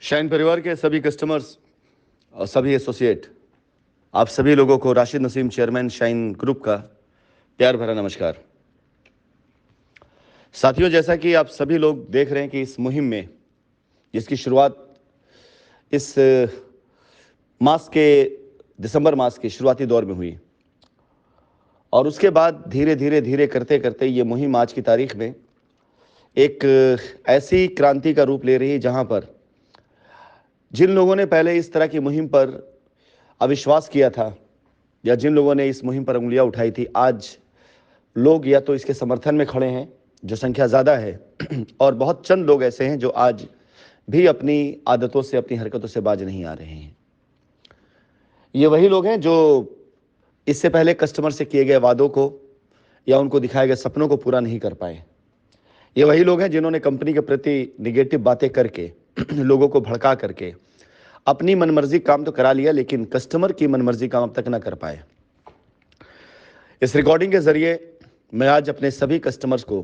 Shine परिवार के सभी कस्टमर्स और सभी एसोसिएट, आप सभी लोगों को Rashid Naseem chairman shine group का प्यार भरा नमस्कार। साथियों, जैसा कि आप सभी लोग देख रहे हैं कि इस मुहिम में जिसकी शुरुआत इस मास के दिसंबर मास के शुरुआती दौर में हुई और उसके बाद धीरे धीरे धीरे करते करते ये मुहिम आज की तारीख में एक ऐसी क्रांति का रूप ले रही है जहां पर जिन लोगों ने पहले इस तरह की मुहिम पर अविश्वास किया था या जिन लोगों ने इस मुहिम पर उंगलियां उठाई थी, आज लोग या तो इसके समर्थन में खड़े हैं, जो संख्या ज़्यादा है, और बहुत चंद लोग ऐसे हैं जो आज भी अपनी आदतों से, अपनी हरकतों से बाज नहीं आ रहे हैं। ये वही लोग हैं जो इससे पहले कस्टमर से किए गए वादों को या उनको दिखाए गए सपनों को पूरा नहीं कर पाए। ये वही लोग हैं जिन्होंने कंपनी के प्रति निगेटिव बातें करके लोगों को भड़का करके अपनी मनमर्जी काम तो करा लिया, लेकिन कस्टमर की मनमर्जी काम अब तक ना कर पाए। इस रिकॉर्डिंग के जरिए मैं आज अपने सभी कस्टमर्स को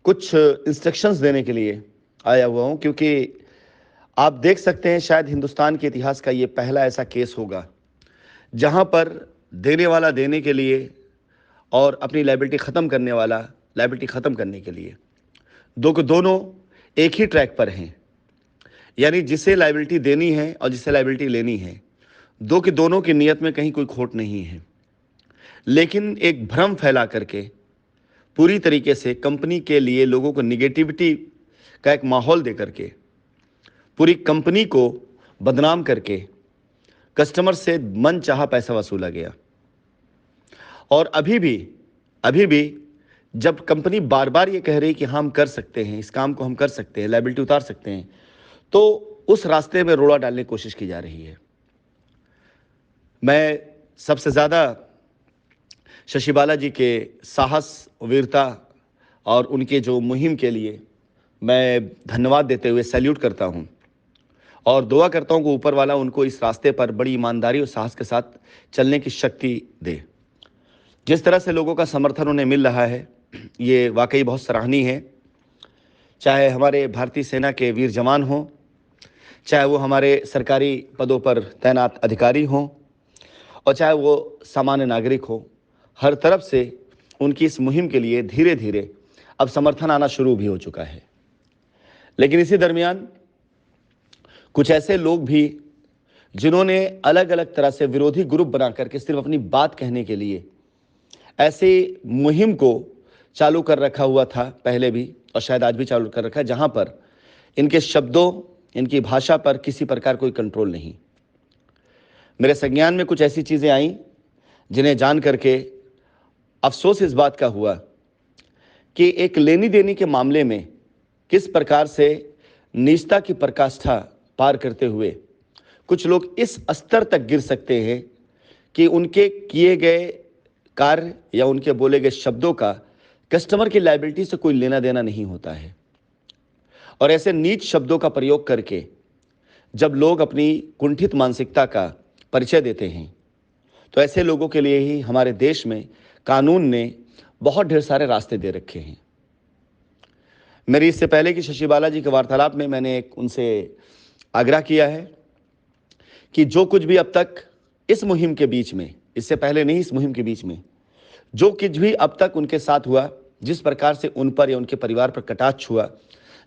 कुछ इंस्ट्रक्शंस देने के लिए आया हुआ हूं, क्योंकि आप देख सकते हैं शायद हिंदुस्तान के इतिहास का ये पहला ऐसा केस होगा जहां पर देने वाला देने के लिए और अपनी लायबिलिटी ख़त्म करने वाला लायबिलिटी ख़त्म करने के लिए दोनों एक ही ट्रैक पर हैं। यानी जिसे लायबिलिटी देनी है और जिसे लायबिलिटी लेनी है, दोनों की नीयत में कहीं कोई खोट नहीं है, लेकिन एक भ्रम फैला करके पूरी तरीके से कंपनी के लिए लोगों को निगेटिविटी का एक माहौल दे करके पूरी कंपनी को बदनाम करके कस्टमर से मन चाहा पैसा वसूला गया। और अभी भी जब कंपनी बार बार ये कह रही कि हम कर सकते हैं, इस काम को हम कर सकते हैं, लायबिलिटी उतार सकते हैं, तो उस रास्ते में रोड़ा डालने की कोशिश की जा रही है। मैं सबसे ज़्यादा शशि बालाजी के साहस, वीरता और उनके जो मुहिम के लिए मैं धन्यवाद देते हुए सैल्यूट करता हूं और दुआ करता हूं कि ऊपर वाला उनको इस रास्ते पर बड़ी ईमानदारी और साहस के साथ चलने की शक्ति दे। जिस तरह से लोगों का समर्थन उन्हें मिल रहा है, ये वाकई बहुत सराहनीय है। चाहे हमारे भारतीय सेना के वीर जवान हों, चाहे वो हमारे सरकारी पदों पर तैनात अधिकारी हों, और चाहे वो सामान्य नागरिक हो, हर तरफ से उनकी इस मुहिम के लिए धीरे धीरे अब समर्थन आना शुरू भी हो चुका है। लेकिन इसी दरमियान कुछ ऐसे लोग भी जिन्होंने अलग अलग तरह से विरोधी ग्रुप बना करके सिर्फ अपनी बात कहने के लिए ऐसे मुहिम को चालू कर रखा हुआ था पहले भी, और शायद आज भी चालू कर रखा है, जहां पर इनके शब्दों, इनकी भाषा पर किसी प्रकार कोई कंट्रोल नहीं। मेरे संज्ञान में कुछ ऐसी चीज़ें आई जिन्हें जान करके अफसोस इस बात का हुआ कि एक लेनी देनी के मामले में किस प्रकार से नीचता की पराकाष्ठा पार करते हुए कुछ लोग इस स्तर तक गिर सकते हैं कि उनके किए गए कार्य या उनके बोले गए शब्दों का कस्टमर की लायबिलिटी से कोई लेना देना नहीं होता है। और ऐसे नीच शब्दों का प्रयोग करके जब लोग अपनी कुंठित मानसिकता का परिचय देते हैं, तो ऐसे लोगों के लिए ही हमारे देश में कानून ने बहुत ढेर सारे रास्ते दे रखे हैं। मेरी इससे पहले कि शशि बालाजी के वार्तालाप में मैंने उनसे आग्रह किया है कि जो कुछ भी अब तक इस मुहिम के बीच में, इससे पहले नहीं, इस मुहिम के बीच में जो कुछ भी अब तक उनके साथ हुआ, जिस प्रकार से उन पर या उनके परिवार पर कटाक्ष हुआ,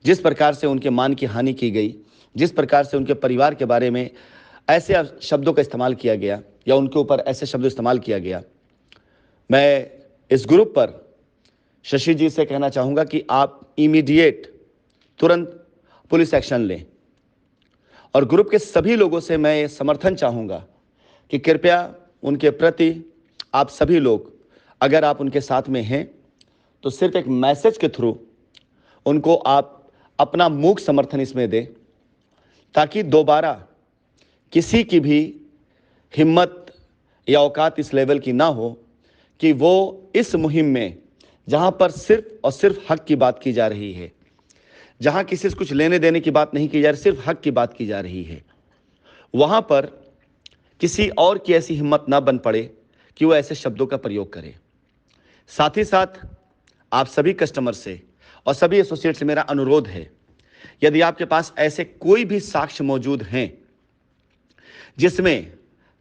जिस प्रकार से उनके मान की हानि की गई, जिस प्रकार से उनके परिवार के बारे में ऐसे शब्दों का इस्तेमाल किया गया या उनके ऊपर ऐसे शब्द इस्तेमाल किया गया, मैं इस ग्रुप पर शशि जी से कहना चाहूँगा कि आप इमीडिएट, तुरंत पुलिस एक्शन लें। और ग्रुप के सभी लोगों से मैं समर्थन चाहूँगा कि कृपया उनके प्रति आप सभी लोग, अगर आप उनके साथ में हैं, तो सिर्फ एक मैसेज के थ्रू उनको आप अपना मूक समर्थन इसमें दें, ताकि दोबारा किसी की भी हिम्मत या औकात इस लेवल की ना हो कि वो इस मुहिम में, जहां पर सिर्फ और सिर्फ हक की बात की जा रही है, जहां किसी से कुछ लेने देने की बात नहीं की जा रही, सिर्फ हक की बात की जा रही है, वहां पर किसी और की ऐसी हिम्मत ना बन पड़े कि वो ऐसे शब्दों का प्रयोग करे। साथ ही साथ आप सभी कस्टमर से और सभी एसोसिएट से मेरा अनुरोध है यदि आपके पास ऐसे कोई भी साक्ष्य मौजूद हैं जिसमें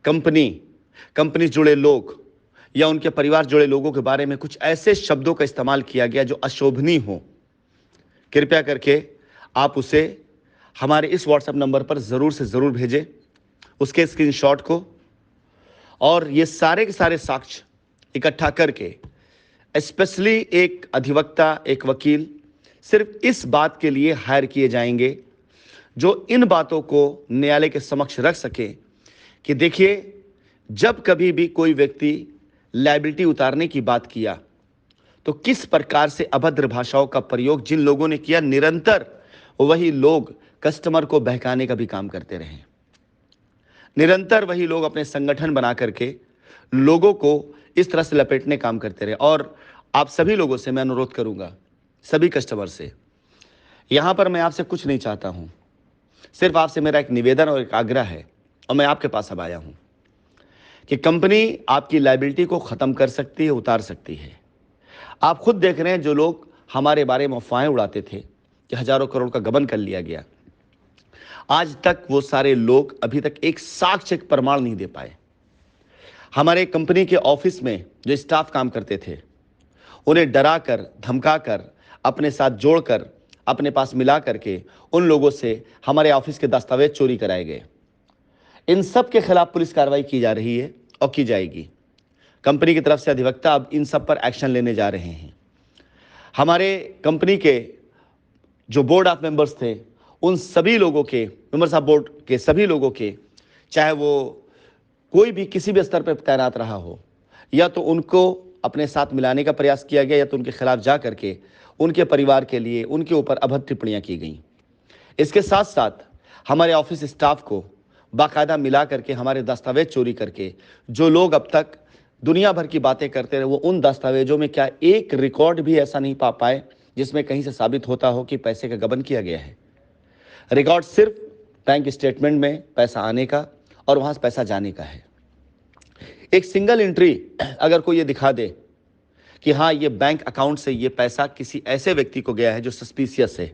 कंपनी से जुड़े लोग या उनके परिवार जुड़े लोगों के बारे में कुछ ऐसे शब्दों का इस्तेमाल किया गया जो अशोभनीय हो, कृपया करके आप उसे हमारे इस व्हाट्सएप नंबर पर ज़रूर से ज़रूर भेजें, उसके स्क्रीनशॉट को। और ये सारे के सारे साक्ष्य इकट्ठा करके स्पेशली एक अधिवक्ता, एक वकील सिर्फ इस बात के लिए हायर किए जाएंगे जो इन बातों को न्यायालय के समक्ष रख सके कि देखिए, जब कभी भी कोई व्यक्ति लायबिलिटी उतारने की बात किया तो किस प्रकार से अभद्र भाषाओं का प्रयोग जिन लोगों ने किया, निरंतर वही लोग कस्टमर को बहकाने का भी काम करते रहे। निरंतर वही लोग अपने संगठन बना करके लोगों को इस तरह से लपेटने काम करते रहे। और आप सभी लोगों से मैं अनुरोध करूंगा, सभी कस्टमर से, यहां पर मैं आपसे कुछ नहीं चाहता हूं, सिर्फ आपसे मेरा एक निवेदन और एक आग्रह है, और मैं आपके पास अब आया हूं कि कंपनी आपकी लायबिलिटी को खत्म कर सकती है, उतार सकती है। आप खुद देख रहे हैं, जो लोग हमारे बारे में अफवाहें उड़ाते थे कि हजारों करोड़ का गबन कर लिया गया, आज तक वो सारे लोग अभी तक एक साक्ष्य, एक प्रमाण नहीं दे पाए। हमारे कंपनी के ऑफिस में जो स्टाफ काम करते थे, उन्हें डराकर, धमकाकर, अपने साथ जोड़कर, अपने पास मिला करके उन लोगों से हमारे ऑफिस के दस्तावेज चोरी कराए गए। इन सब के खिलाफ पुलिस कार्रवाई की जा रही है और की जाएगी। कंपनी की तरफ से अधिवक्ता अब इन सब पर एक्शन लेने जा रहे हैं। हमारे कंपनी के जो बोर्ड ऑफ मेंबर्स थे, उन सभी लोगों के, मेंबर्स ऑफ बोर्ड के सभी लोगों के, चाहे वो कोई भी किसी भी स्तर पर तैनात रहा हो, या तो उनको अपने साथ मिलाने का प्रयास किया गया, या तो उनके खिलाफ जा करके उनके परिवार के लिए उनके ऊपर अभद्र टिप्पणियां की गई। इसके साथ साथ हमारे ऑफिस स्टाफ को बाकायदा मिला करके, हमारे दस्तावेज चोरी करके जो लोग अब तक दुनिया भर की बातें करते रहे, वो उन दस्तावेजों में क्या एक रिकॉर्ड भी ऐसा नहीं पा पाए जिसमें कहीं से साबित होता हो कि पैसे का गबन किया गया है। रिकॉर्ड सिर्फ बैंक स्टेटमेंट में पैसा आने का और वहां से पैसा जाने का है। एक सिंगल एंट्री अगर कोई ये दिखा दे कि हाँ, ये बैंक अकाउंट से ये पैसा किसी ऐसे व्यक्ति को गया है जो सस्पिशियस है,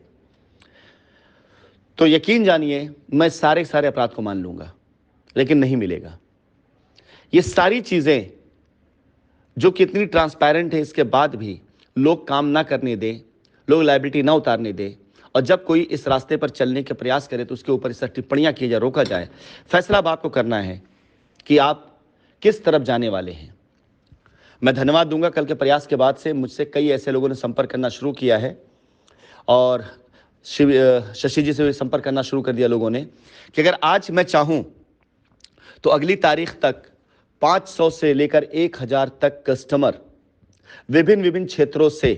तो यकीन जानिए मैं सारे अपराध को मान लूंगा, लेकिन नहीं मिलेगा। ये सारी चीजें जो कितनी ट्रांसपेरेंट है, इसके बाद भी लोग काम ना करने दें, लोग लायबिलिटी ना उतारने दें, और जब कोई इस रास्ते पर चलने के प्रयास करे तो उसके ऊपर इस तरह टिप्पणियां की जाए, रोका जाए। फैसला अब आपको करना है कि आप किस तरफ जाने वाले हैं। मैं धन्यवाद दूंगा, कल के प्रयास के बाद से मुझसे कई ऐसे लोगों ने संपर्क करना शुरू किया है, और शशि जी से भी संपर्क करना शुरू कर दिया लोगों ने, कि अगर आज मैं चाहूं तो अगली तारीख तक 500 से लेकर 1000 तक कस्टमर विभिन्न क्षेत्रों से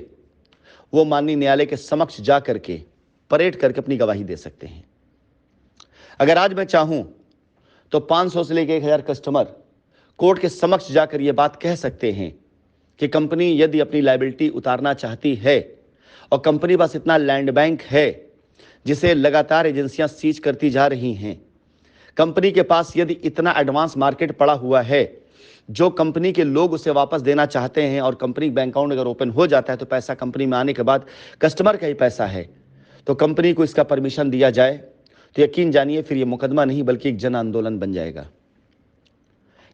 वो माननीय न्यायालय के समक्ष जा करके परेड करके अपनी गवाही दे सकते हैं। अगर आज मैं चाहूं तो 500 से लेकर 1000 कस्टमर कोर्ट के समक्ष जाकर ये बात कह सकते हैं कि कंपनी यदि अपनी लायबिलिटी उतारना चाहती है, और कंपनी पास इतना लैंड बैंक है जिसे लगातार एजेंसियां सीज करती जा रही हैं, कंपनी के पास यदि इतना एडवांस मार्केट पड़ा हुआ है जो कंपनी के लोग उसे वापस देना चाहते हैं, और कंपनी बैंक अकाउंट अगर ओपन हो जाता है तो पैसा कंपनी में आने के बाद कस्टमर का ही पैसा है, तो कंपनी को इसका परमिशन दिया जाए, तो यकीन जानिए फिर ये मुकदमा नहीं बल्कि एक जन आंदोलन बन जाएगा।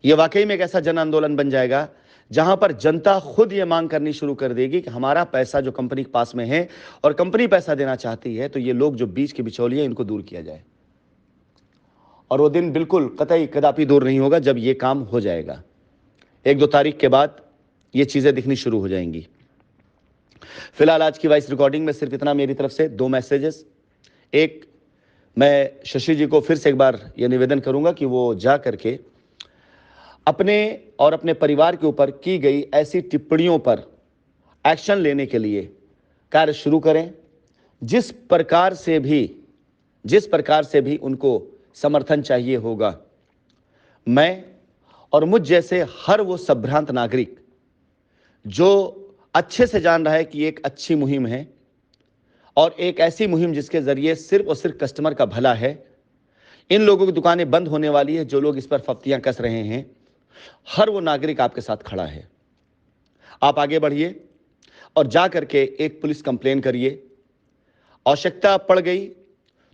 ये वाकई में एक ऐसा जन आंदोलन बन जाएगा जहां पर जनता खुद ये मांग करनी शुरू कर देगी कि हमारा पैसा जो कंपनी के पास में है और कंपनी पैसा देना चाहती है, तो ये लोग जो बीच के बिचौलिए इनको दूर किया जाए। और वो दिन बिल्कुल कतई कदापि दूर नहीं होगा जब ये काम हो जाएगा। 1-2 तारीख के बाद ये चीजें दिखनी शुरू हो जाएंगी। फिलहाल आज की वॉइस रिकॉर्डिंग में सिर्फ इतना, मेरी तरफ से 2 मैसेजेस। एक, मैं शशि जी को फिर से एक बार ये निवेदन करूंगा कि वो जा करके अपने और अपने परिवार के ऊपर की गई ऐसी टिप्पणियों पर एक्शन लेने के लिए कार्य शुरू करें, जिस प्रकार से भी उनको समर्थन चाहिए होगा। मैं और मुझ जैसे हर वो संभ्रांत नागरिक जो अच्छे से जान रहा है कि एक अच्छी मुहिम है, और एक ऐसी मुहिम जिसके जरिए सिर्फ और सिर्फ कस्टमर का भला है, इन लोगों की दुकानें बंद होने वाली है जो लोग इस पर फफ्तियां कस रहे हैं, हर वो नागरिक आपके साथ खड़ा है। आप आगे बढ़िए और जा करके एक पुलिस कंप्लेन करिए। आवश्यकता पड़ गई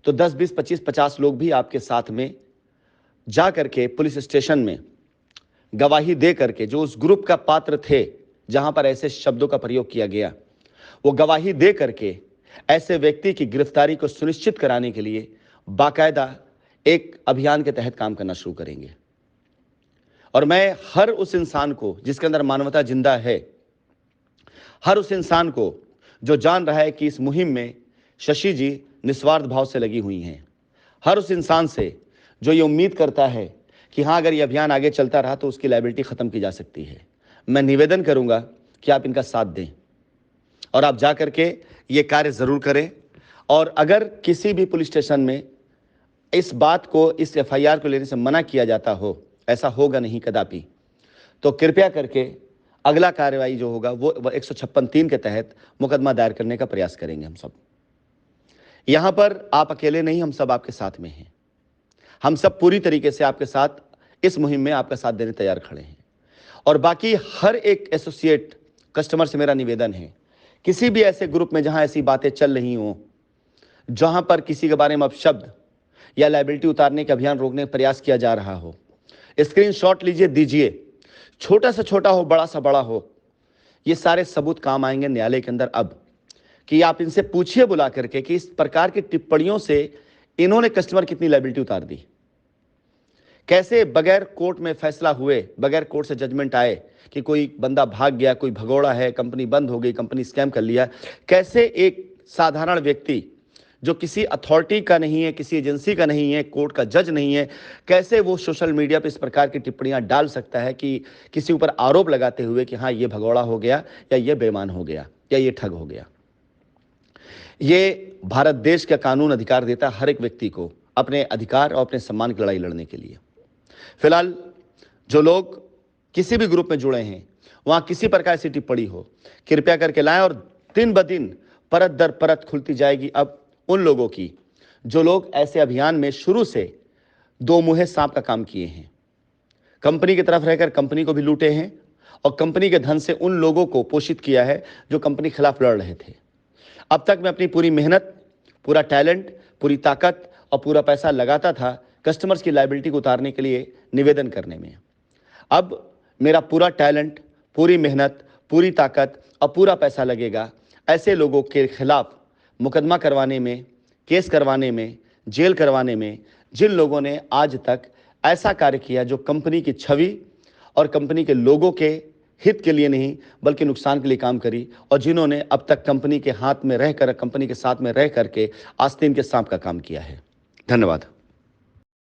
तो 10, 20, 25, 50 लोग भी आपके साथ में जा करके पुलिस स्टेशन में गवाही दे करके, जो उस ग्रुप का पात्र थे जहां पर ऐसे शब्दों का प्रयोग किया गया, वो गवाही दे करके ऐसे व्यक्ति की गिरफ्तारी को सुनिश्चित कराने के लिए बाकायदा एक अभियान के तहत काम करना शुरू करेंगे। और मैं हर उस इंसान को जिसके अंदर मानवता जिंदा है, हर उस इंसान को जो जान रहा है कि इस मुहिम में शशि जी निस्वार्थ भाव से लगी हुई हैं, हर उस इंसान से जो ये उम्मीद करता है कि हाँ, अगर ये अभियान आगे चलता रहा तो उसकी लायबिलिटी खत्म की जा सकती है, मैं निवेदन करूंगा कि आप इनका साथ दें और आप जा करके ये कार्य जरूर करें। और अगर किसी भी पुलिस स्टेशन में इस बात को, इस एफआईआर को लेने से मना किया जाता हो, ऐसा होगा नहीं कदापि, तो कृपया करके अगला कार्रवाई जो होगा वो 156(3) के तहत मुकदमा दायर करने का प्रयास करेंगे। हम सब यहां पर, आप अकेले नहीं, हम सब आपके साथ में हैं। हम सब पूरी तरीके से आपके साथ इस मुहिम में आपका साथ देने तैयार खड़े हैं। और बाकी हर एक एसोसिएट कस्टमर से मेरा निवेदन है, किसी भी ऐसे ग्रुप में जहां ऐसी बातें चल रही हों, जहां पर किसी के बारे में अपशब्द या लायबिलिटी उतारने के अभियान रोकने का प्रयास किया जा रहा हो, स्क्रीनशॉट लीजिए, दीजिए, छोटा से छोटा हो, बड़ा सा बड़ा हो, ये सारे सबूत काम आएंगे न्यायालय के अंदर। अब कि आप इनसे पूछिए बुला करके कि इस प्रकार की टिप्पणियों से इन्होंने कस्टमर कितनी लायबिलिटी उतार दी, कैसे बगैर कोर्ट में फैसला हुए, बगैर कोर्ट से जजमेंट आए कि कोई बंदा भाग गया, कोई भगोड़ा है, कंपनी बंद हो गई, कंपनी स्कैम कर लिया, कैसे एक साधारण व्यक्ति जो किसी अथॉरिटी का नहीं है, किसी एजेंसी का नहीं है, कोर्ट का जज नहीं है, कैसे वो सोशल मीडिया पे इस प्रकार की टिप्पणियां डाल सकता है कि किसी ऊपर आरोप लगाते हुए कि हाँ, ये भगोड़ा हो गया, या ये बेईमान हो गया, या ये ठग हो गया। ये भारत देश का कानून अधिकार देता है हर एक व्यक्ति को अपने अधिकार और अपने सम्मान की लड़ाई लड़ने के लिए। फिलहाल जो लोग किसी भी ग्रुप में जुड़े हैं, वहां किसी प्रकार से टिप्पणी हो, कृपया करके लाएं। और दिन ब दिन परत दर परत खुलती जाएगी अब उन लोगों की जो लोग ऐसे अभियान में शुरू से दो मुँहे सांप का काम किए हैं, कंपनी की तरफ रहकर कंपनी को भी लूटे हैं और कंपनी के धन से उन लोगों को पोषित किया है जो कंपनी के खिलाफ लड़ रहे थे। अब तक मैं अपनी पूरी मेहनत, पूरा टैलेंट, पूरी ताकत और पूरा पैसा लगाता था कस्टमर्स की लायबिलिटी को उतारने के लिए, निवेदन करने में। अब मेरा पूरा टैलेंट, पूरी मेहनत, पूरी ताकत और पूरा पैसा लगेगा ऐसे लोगों के खिलाफ मुकदमा करवाने में, केस करवाने में, जेल करवाने में, जिन लोगों ने आज तक ऐसा कार्य किया जो कंपनी की छवि और कंपनी के लोगों के हित के लिए नहीं बल्कि नुकसान के लिए काम करी, और जिन्होंने अब तक कंपनी के हाथ में रहकर, कंपनी के साथ में रह करके आस्तीन के सांप का काम किया है। धन्यवाद।